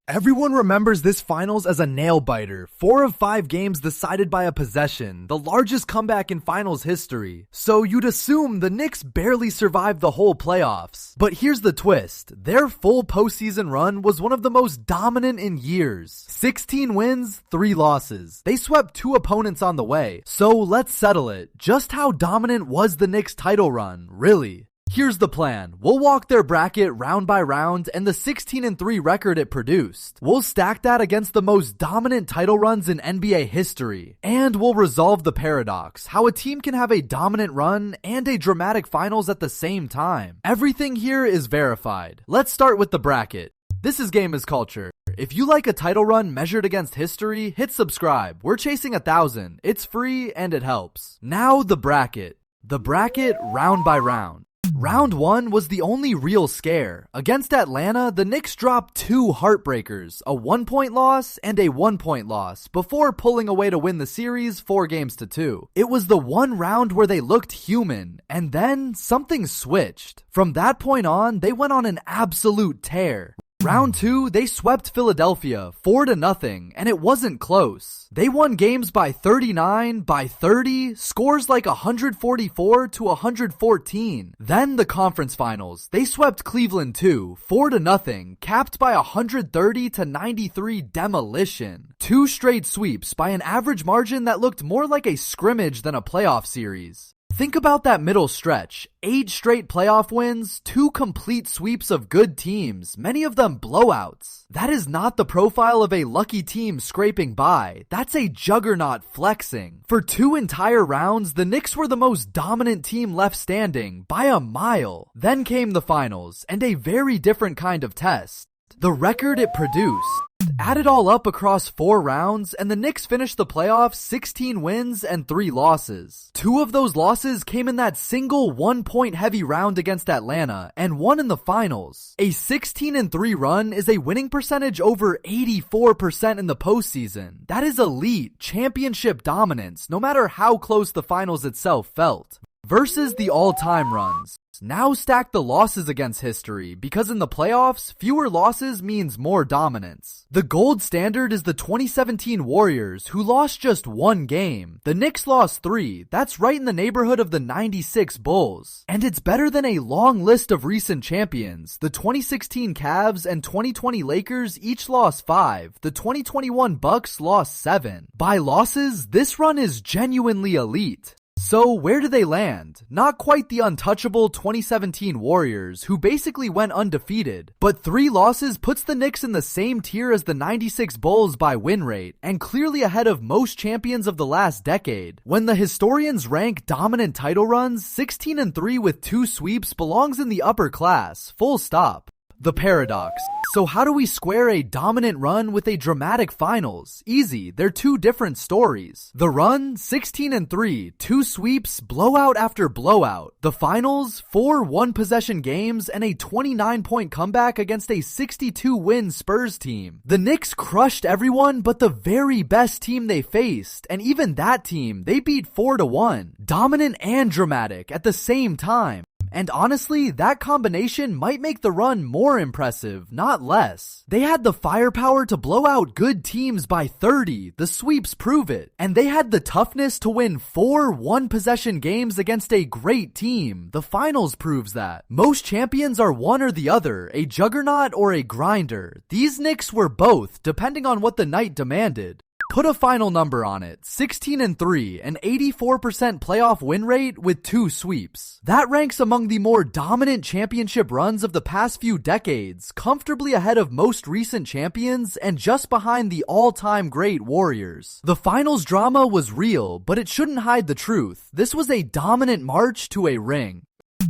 Everyone remembers this finals as a nail-biter. 4 of 5 games decided by a possession, the largest comeback in finals history. So you'd assume the Knicks barely survived the whole playoffs. But here's the twist. Their full postseason run was one of the most dominant in years. 16 wins, 3 losses. They swept 2 opponents on the way. So let's settle it. Just how dominant was the Knicks title run, really? Here's the plan. We'll walk their bracket round by round and the 16-3 record it produced. We'll stack that against the most dominant title runs in NBA history. And we'll resolve the paradox, how a team can have a dominant run and a dramatic finals at the same time. Everything here is verified. Let's start with the bracket. This is Game is Culture. If you like a title run measured against history, hit subscribe. We're chasing 1,000. It's free and it helps. Now the bracket. The bracket round by round. Round 1 was the only real scare. Against Atlanta, the Knicks dropped 2 heartbreakers, a 1-point loss and a 1-point loss, before pulling away to win the series 4-2. It was the one round where they looked human, and then something switched. From that point on, they went on an absolute tear. Round 2, they swept Philadelphia 4-0, and it wasn't close. They won games by 39, by 30, scores like 144-114. Then the conference finals. They swept Cleveland too, 4-0, capped by 130-93 demolition. 2 straight sweeps by an average margin that looked more like a scrimmage than a playoff series. Think about that middle stretch. 8 straight playoff wins, 2 complete sweeps of good teams, many of them blowouts. That is not the profile of a lucky team scraping by. That's a juggernaut flexing. For 2 entire rounds, the Knicks were the most dominant team left standing, by a mile. Then came the finals, and a very different kind of test. The record it produced. Add it all up across 4 rounds, and the Knicks finished the playoffs 16 wins and 3 losses. 2 of those losses came in that single 1-point heavy round against Atlanta, and 1 in the finals. A 16-3 run is a winning percentage over 84% in the postseason. That is elite, championship dominance, no matter how close the finals itself felt. Versus the all-time runs. Now stack the losses against history, because in the playoffs, fewer losses means more dominance. The gold standard is the 2017 Warriors, who lost just 1 game. The Knicks lost 3, that's right in the neighborhood of the 96 Bulls. And it's better than a long list of recent champions. The 2016 Cavs and 2020 Lakers each lost 5, the 2021 Bucks lost 7. By losses, this run is genuinely elite. So where do they land? Not quite the untouchable 2017 Warriors, who basically went undefeated. But 3 losses puts the Knicks in the same tier as the 96 Bulls by win rate, and clearly ahead of most champions of the last decade. When the historians rank dominant title runs, 16-3 with 2 sweeps belongs in the upper class, full stop. The paradox. So how do we square a dominant run with a dramatic finals? Easy, they're 2 different stories. The run, 16-3, 2 sweeps, blowout after blowout. The finals, 4 one-possession games and a 29-point comeback against a 62-win Spurs team. The Knicks crushed everyone but the very best team they faced, and even that team, they beat 4-1. Dominant and dramatic at the same time. And honestly, that combination might make the run more impressive, not less. They had the firepower to blow out good teams by 30, the sweeps prove it. And they had the toughness to win 4 one-possession games against a great team. The finals proves that. Most champions are one or the other, a juggernaut or a grinder. These Knicks were both, depending on what the night demanded. Put a final number on it, 16-3, an 84% playoff win rate with 2 sweeps. That ranks among the more dominant championship runs of the past few decades, comfortably ahead of most recent champions and just behind the all-time great Warriors. The finals drama was real, but it shouldn't hide the truth. This was a dominant march to a ring.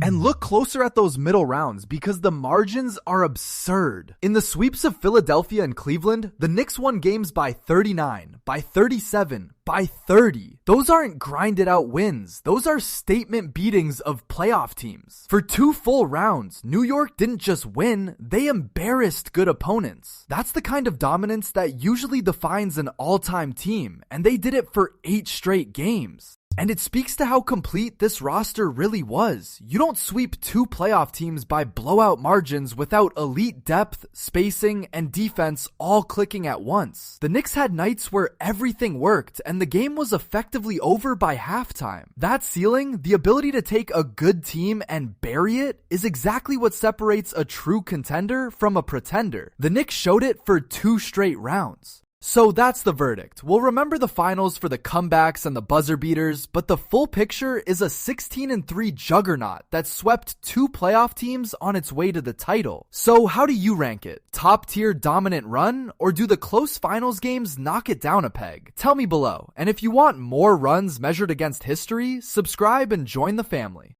And look closer at those middle rounds because the margins are absurd. In the sweeps of Philadelphia and Cleveland, the Knicks won games by 39, by 37, by 30. Those aren't grinded out wins. Those are statement beatings of playoff teams. For 2 full rounds, New York didn't just win, they embarrassed good opponents. That's the kind of dominance that usually defines an all-time team, and they did it for 8 straight games. And it speaks to how complete this roster really was. You don't sweep 2 playoff teams by blowout margins without elite depth, spacing, and defense all clicking at once. The Knicks had nights where everything worked and the game was effectively over by halftime. That ceiling, the ability to take a good team and bury it, is exactly what separates a true contender from a pretender. The Knicks showed it for 2 straight rounds. So that's the verdict. We'll remember the finals for the comebacks and the buzzer beaters, but the full picture is a 16-3 juggernaut that swept 2 playoff teams on its way to the title. So how do you rank it? Top tier dominant run, or do the close finals games knock it down a peg? Tell me below. And if you want more runs measured against history, subscribe and join the family.